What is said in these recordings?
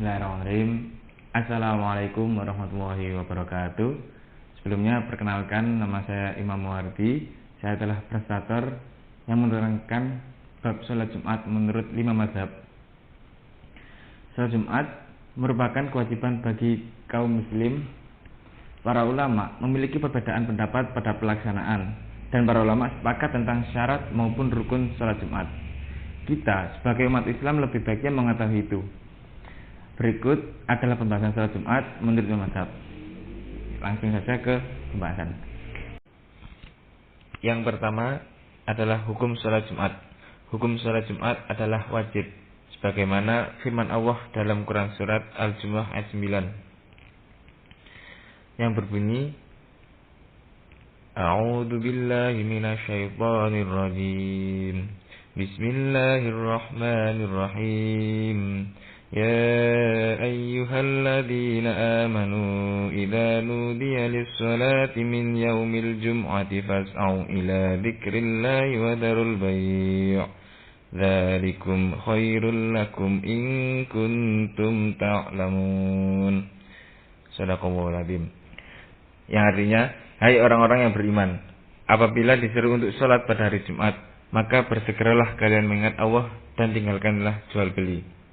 Bismillahirrahmanirrahim. Assalamualaikum warahmatullahi wabarakatuh. Sebelumnya perkenalkan, nama saya Imam Muhardi. Saya adalah presentator yang menerangkan bab sholat Jumat menurut 5 mazhab. Sholat Jumat merupakan kewajiban bagi kaum muslim. Para ulama memiliki perbedaan pendapat pada pelaksanaan, dan para ulama sepakat tentang syarat maupun rukun sholat Jumat. Kita sebagai umat Islam lebih baiknya mengetahui itu. Berikut adalah pembahasan sholat Jumat menurut mazhab. Langsung saja ke pembahasan. Yang pertama adalah hukum sholat Jumat. Hukum sholat Jumat adalah wajib, sebagaimana firman Allah dalam Quran surat Al-Jumu'ah ayat 9 yang berbunyi, A'udzu billahi minasyaitonir rajim. Bismillahirrahmanirrahim. Ya ayyuhalladzina amanu idza nudiya lis-salati min yaumil jum'ati fas'au ila dzikrillahi wa dzarul bai'. Dzalikum khairul lakum in kuntum ta'lamun. Shadaqallahul adzim. Yang artinya, hai orang-orang yang beriman, apabila disuruh untuk sholat pada hari Jumat, maka bersegeralah kalian mengingat Allah dan tinggalkanlah jual beli.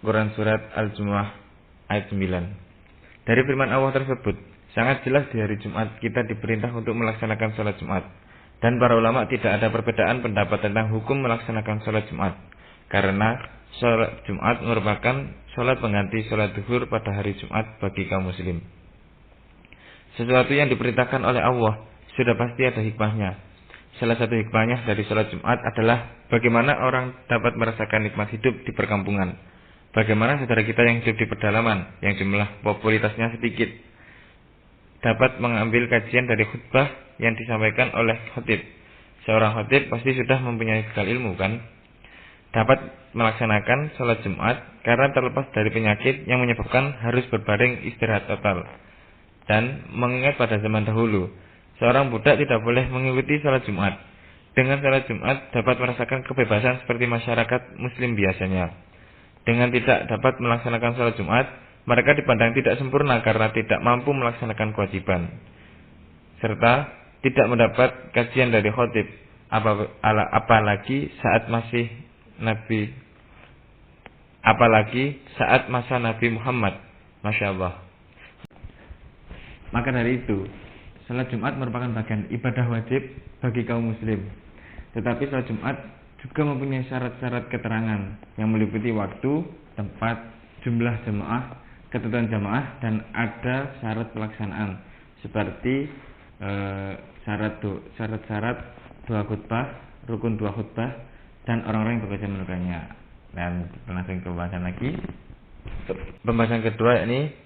Quran surat Al-Jumu'ah ayat 9. Dari firman Allah tersebut, sangat jelas di hari Jumat kita diperintah untuk melaksanakan sholat Jumat. Dan para ulama tidak ada perbedaan pendapat tentang hukum melaksanakan sholat Jumat, karena sholat Jumat merupakan sholat pengganti sholat zuhur pada hari Jumat bagi kaum muslim. Sesuatu yang diperintahkan oleh Allah sudah pasti ada hikmahnya. Salah satu hikmahnya dari sholat Jumat adalah bagaimana orang dapat merasakan nikmat hidup di perkampungan. Bagaimana saudara kita yang hidup di pedalaman, yang jumlah popularitasnya sedikit, dapat mengambil kajian dari khutbah yang disampaikan oleh khatib. Seorang khatib pasti sudah mempunyai bekal ilmu, kan? Dapat melaksanakan sholat Jumat karena terlepas dari penyakit yang menyebabkan harus berbaring istirahat total. Dan mengingat pada zaman dahulu, seorang budak tidak boleh mengikuti sholat Jumat. Dengan sholat Jumat dapat merasakan kebebasan seperti masyarakat muslim biasanya. Dengan tidak dapat melaksanakan sholat Jumat, mereka dipandang tidak sempurna karena tidak mampu melaksanakan kewajiban, serta tidak mendapat kajian dari khatib, apalagi saat masa Nabi Muhammad. Masya Allah. Maka dari itu, sholat Jumat merupakan bagian ibadah wajib bagi kaum muslim. Tetapi sholat Jumat juga mempunyai syarat-syarat keterangan yang meliputi waktu, tempat, jumlah jemaah, ketentuan jemaah, dan ada syarat pelaksanaan seperti syarat-syarat dua khutbah, rukun dua khutbah, dan orang-orang yang bekerja menunaikannya. Dan langsung ke pembahasan lagi. Pembahasan kedua ini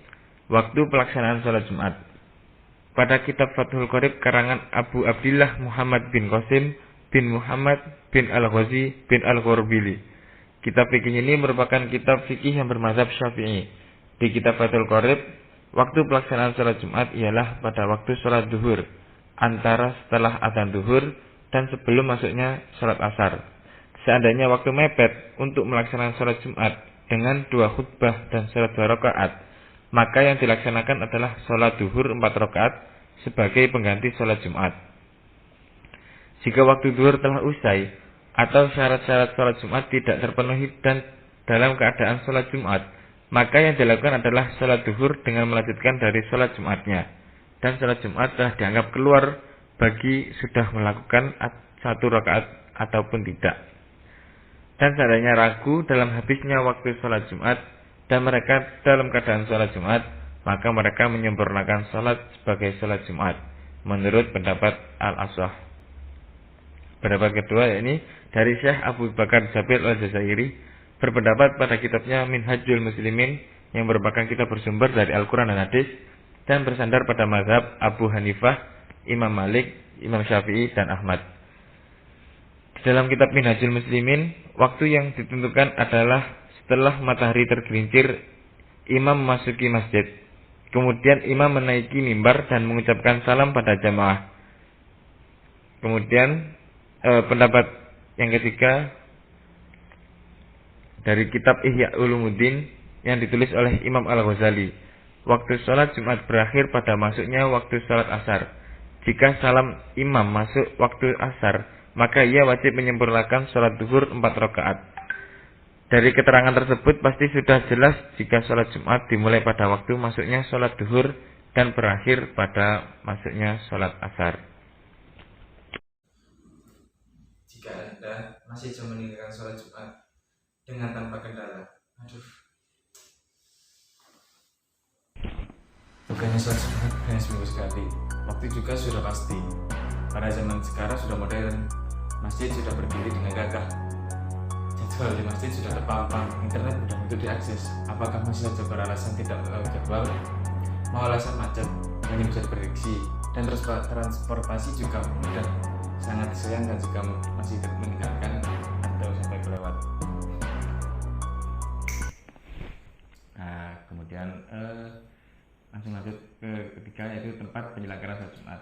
waktu pelaksanaan sholat Jumat. Pada kitab Fathul Qorib karangan Abu Abdillah Muhammad bin Qasim bin Muhammad bin Al-Ghazi bin Al-Qurbili. Kitab fikih ini merupakan kitab fikih yang bermazhab Syafi'i. Di kitab Fathul Qorib, waktu pelaksanaan sholat Jumat ialah pada waktu sholat zuhur, antara setelah adzan zuhur dan sebelum masuknya sholat asar. Seandainya waktu mepet untuk melaksanakan sholat Jumat dengan 2 khutbah dan sholat 2 rakaat, maka yang dilaksanakan adalah sholat zuhur 4 rakaat sebagai pengganti sholat Jumat. Jika waktu zuhur telah usai atau syarat-syarat sholat Jumat tidak terpenuhi dan dalam keadaan sholat Jumat, maka yang dilakukan adalah sholat zuhur dengan melanjutkan dari sholat Jumatnya, dan sholat Jumat telah dianggap keluar bagi sudah melakukan 1 rakaat ataupun tidak. Dan seandainya ragu dalam habisnya waktu sholat Jumat dan mereka dalam keadaan sholat Jumat, maka mereka menyempurnakan sholat sebagai sholat Jumat menurut pendapat Al-Ashah. Pendapat kedua yakni dari Syekh Abu Bakar Jabir Al-Jazairi, berpendapat pada kitabnya Minhajul Muslimin yang merupakan kitab bersumber dari Al-Quran dan Hadis, dan bersandar pada mazhab Abu Hanifah, Imam Malik, Imam Syafi'i, dan Ahmad. Di dalam kitab Minhajul Muslimin, waktu yang ditentukan adalah setelah matahari tergelincir, imam memasuki masjid. Kemudian imam menaiki mimbar dan mengucapkan salam pada jamaah. Kemudian pendapat yang ketiga dari kitab Ihya Ulumuddin yang ditulis oleh Imam Al-Ghazali. Waktu sholat Jumat berakhir pada masuknya waktu sholat asar. Jika salam imam masuk waktu asar, maka ia wajib menyempurnakan sholat duhur 4 rakaat. Dari keterangan tersebut pasti sudah jelas jika sholat Jumat dimulai pada waktu masuknya sholat duhur dan berakhir pada masuknya sholat asar. Jika Anda masih jauh meninggalkan sholat Jumat dengan tanpa kendala, bukannya sholat Jumat hanya seminggu sekali, waktu juga sudah pasti. Pada zaman sekarang sudah modern, masjid sudah berdiri dengan gagah, jadwal di masjid sudah terpampang, internet mudah untuk diakses. Apakah masih saja beralasan tidak tahu jadwal? Mau alasan macet, hanya bisa diprediksi, dan transportasi juga mudah, sangat sayang dan juga masih meninggalkan atau sampai kelewat. Nah, kemudian langsung lanjut ke ketiga, yaitu tempat penyelenggaraan sholat Jumat.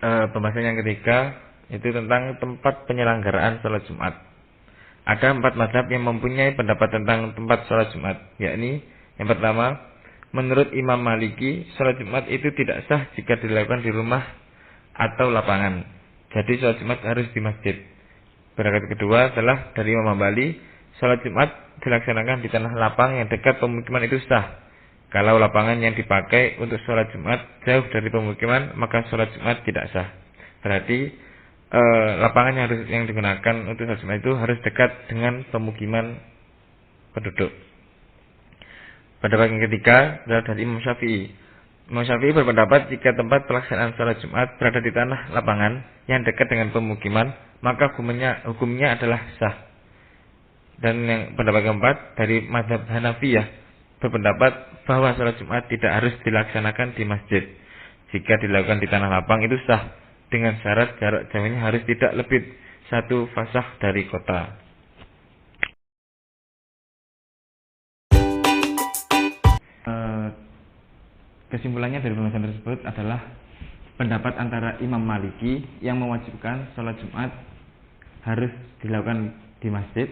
Pembahasan yang ketiga itu tentang tempat penyelenggaraan sholat Jumat. Ada 4 mazhab yang mempunyai pendapat tentang tempat sholat Jumat, yakni yang pertama, menurut Imam Maliki, sholat Jumat itu tidak sah jika dilakukan di rumah atau lapangan. Jadi sholat Jumat harus di masjid. Pendapat kedua adalah dari Imam Hambali, sholat Jumat dilaksanakan di tanah lapang yang dekat pemukiman itu sah. Kalau lapangan yang dipakai untuk sholat Jumat jauh dari pemukiman, maka sholat Jumat tidak sah. Berarti lapangan yang digunakan untuk sholat Jumat itu harus dekat dengan pemukiman penduduk. Pendapat yang ketiga adalah dari Imam Syafi'i. Imam Syafi'i berpendapat jika tempat pelaksanaan sholat Jumat berada di tanah lapangan yang dekat dengan pemukiman, maka hukumnya adalah sah. Dan yang pendapat keempat dari mazhab Hanafiyah berpendapat bahwa sholat Jumat tidak harus dilaksanakan di masjid. Jika dilakukan di tanah lapang itu sah, dengan syarat jarak jauhnya harus tidak lebih 1 fasah dari kota. Kesimpulannya dari pembahasan tersebut adalah pendapat antara Imam Maliki yang mewajibkan sholat Jumat harus dilakukan di masjid,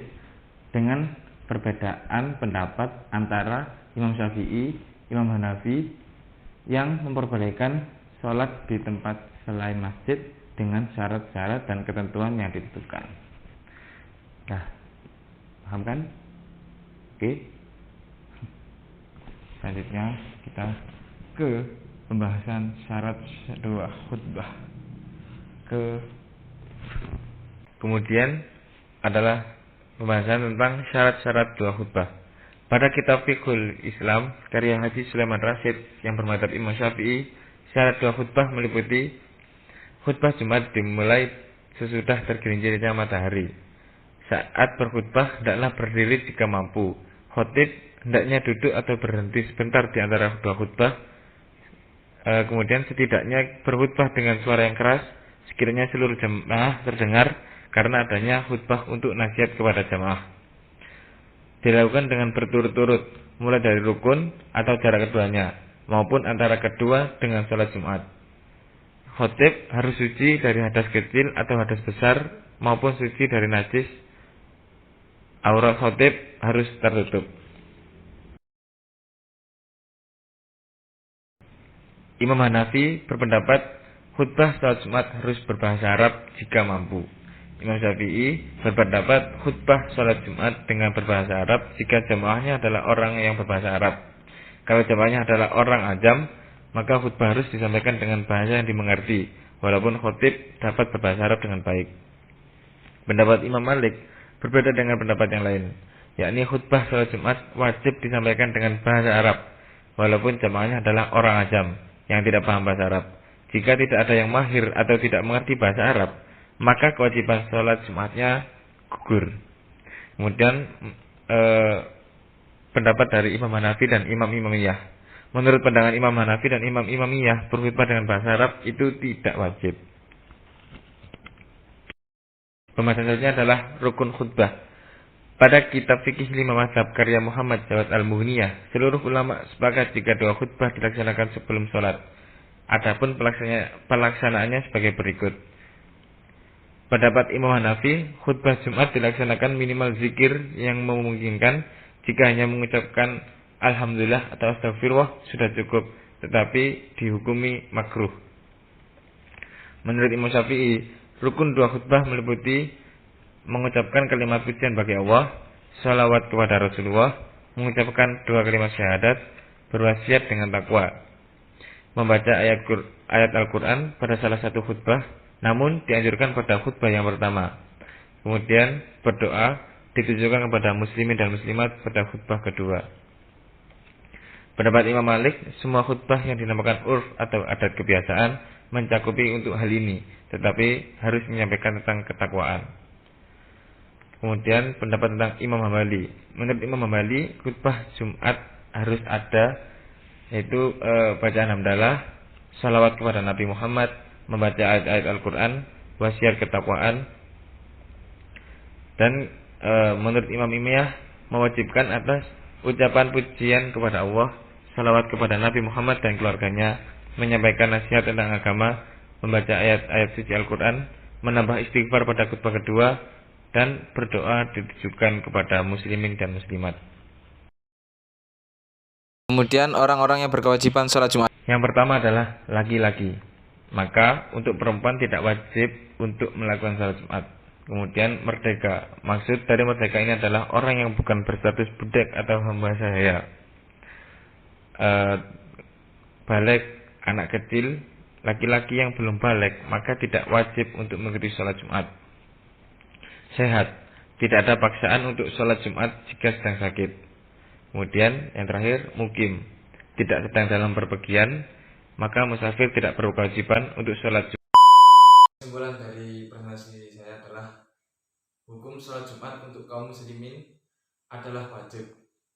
dengan perbedaan pendapat antara Imam Syafi'i, Imam Hanafi yang memperbolehkan sholat di tempat selain masjid dengan syarat-syarat dan ketentuan yang ditentukan. Nah, paham kan? Oke. Selanjutnya kita ke pembahasan syarat dua khutbah. Kemudian adalah pembahasan tentang syarat-syarat dua khutbah. Pada kitab Fiqhul Islam karya Haji Sulaiman Rasyid yang bermadzhab Imam Syafi'i, syarat dua khutbah meliputi khutbah Jumat dimulai sesudah tergelincirnya matahari. Saat berkhutbah hendaklah berdiri jika mampu. Khotib hendaknya duduk atau berhenti sebentar di antara dua khutbah. Kemudian setidaknya berkhutbah dengan suara yang keras sekiranya seluruh jemaah terdengar, karena adanya khutbah untuk nasihat kepada jamaah. Dilakukan dengan berturut-turut, mulai dari rukun atau jarak keduanya, maupun antara kedua dengan sholat Jumat. Khotib harus suci dari hadas kecil atau hadas besar, maupun suci dari najis. Aurat khotib harus tertutup. Imam Hanafi berpendapat khutbah sholat Jumat harus berbahasa Arab jika mampu. Imam Syafi'i berpendapat khutbah sholat Jumat dengan berbahasa Arab jika jamaahnya adalah orang yang berbahasa Arab. Kalau jamaahnya adalah orang ajam, maka khutbah harus disampaikan dengan bahasa yang dimengerti, walaupun khotib dapat berbahasa Arab dengan baik. Pendapat Imam Malik berbeda dengan pendapat yang lain, yakni khutbah sholat Jumat wajib disampaikan dengan bahasa Arab, walaupun jamaahnya adalah orang ajam yang tidak paham bahasa Arab. Jika tidak ada yang mahir atau tidak mengerti bahasa Arab, maka kewajiban sholat Jumatnya gugur. Kemudian pendapat dari Imam Hanafi dan Imam Imamiyah. Menurut pandangan Imam Hanafi dan Imam Imamiyah, berkhutbah dengan bahasa Arab itu tidak wajib. Pembahasan selanjutnya adalah rukun khutbah. Pada kitab fikih 5 mazhab karya Muhammad Jawad Al-Muhniyah, seluruh ulama sepakat jika dua khutbah dilaksanakan sebelum sholat. Adapun pelaksanaannya sebagai berikut. Pendapat Imam Hanafi, khutbah Jumat dilaksanakan minimal zikir yang memungkinkan. Jika hanya mengucapkan alhamdulillah atau astagfirullah sudah cukup, tetapi dihukumi makruh. Menurut Imam Syafi'i, rukun dua khutbah meliputi mengucapkan kalimat pujian bagi Allah, salawat kepada Rasulullah, mengucapkan dua kalimat syahadat, berwasiat dengan takwa, membaca ayat Al-Quran pada salah satu khutbah, namun dianjurkan pada khutbah yang pertama. Kemudian berdoa ditujukan kepada muslimin dan muslimat pada khutbah kedua. Pendapat Imam Malik, semua khutbah yang dinamakan urf atau adat kebiasaan mencakupi untuk hal ini, tetapi harus menyampaikan tentang ketakwaan. Kemudian pendapat tentang Imam Hambali. Menurut Imam Hambali, khutbah Jumat harus ada, yaitu bacaan hamdalah, salawat kepada Nabi Muhammad, membaca ayat-ayat Al-Quran, wasiat ketakwaan. Dan menurut Imam Imiyah, mewajibkan atas ucapan pujian kepada Allah, salawat kepada Nabi Muhammad dan keluarganya, menyampaikan nasihat tentang agama, membaca ayat-ayat suci Al-Quran, menambah istighfar pada khutbah kedua, dan berdoa ditujukan kepada muslimin dan muslimat. Kemudian orang-orang yang berkewajiban sholat Jumat. Yang pertama adalah laki-laki. Maka untuk perempuan tidak wajib untuk melakukan sholat Jumat. Kemudian merdeka. Maksud dari merdeka ini adalah orang yang bukan berstatus budak atau hamba sahaya. Balik, anak kecil, laki-laki yang belum balik, maka tidak wajib untuk mengikuti sholat Jumat. Sehat, tidak ada paksaan untuk sholat Jumat jika sedang sakit. Kemudian yang terakhir, mukim, tidak sedang dalam berpergian, maka musafir tidak berkewajiban untuk sholat Jumat. Kesimpulan dari presentasi saya adalah hukum sholat Jumat untuk kaum muslimin adalah wajib.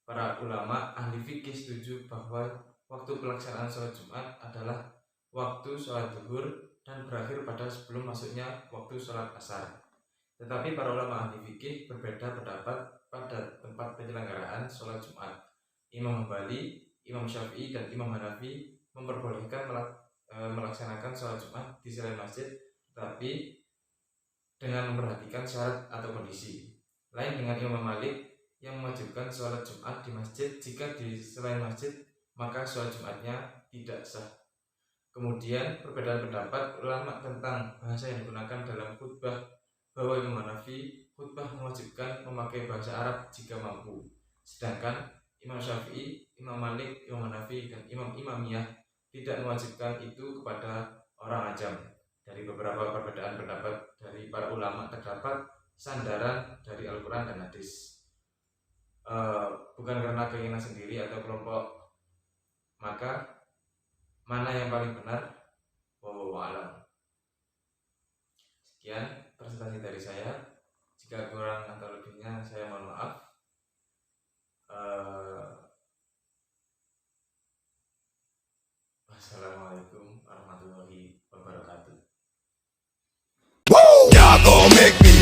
Para ulama ahli fikih setuju bahwa waktu pelaksanaan sholat Jumat adalah waktu sholat zuhur dan berakhir pada sebelum masuknya waktu sholat asar. Tetapi para ulama ahli fikih berbeda pendapat pada tempat penyelenggaraan sholat Jumat. Imam Hambali, Imam Syafi'i, dan Imam Hanafi memperbolehkan melaksanakan sholat Jumat di selain masjid, tetapi dengan memperhatikan syarat atau kondisi. Lain dengan Imam Malik yang mewajibkan sholat Jumat di masjid. Jika di selain masjid, maka sholat Jumatnya tidak sah. Kemudian perbedaan pendapat ulama tentang bahasa yang digunakan dalam khutbah, bahwa Imam Hanafi khutbah mewajibkan memakai bahasa Arab jika mampu, sedangkan Imam Syafi'i, Imam Malik, Imam Hanafi, dan Imam Imamiyah tidak mewajibkan itu kepada orang ajam. Dari beberapa perbedaan pendapat dari para ulama terdapat sandaran dari Al-Quran dan hadis. Bukan karena keinginan sendiri atau kelompok, maka mana yang paling benar? Wallahu a'lam. Sekian presentasi dari saya. Jika kurang atau lebihnya saya mohon maaf. Wassalamualaikum warahmatullahi wabarakatuh. Y'all gon' make me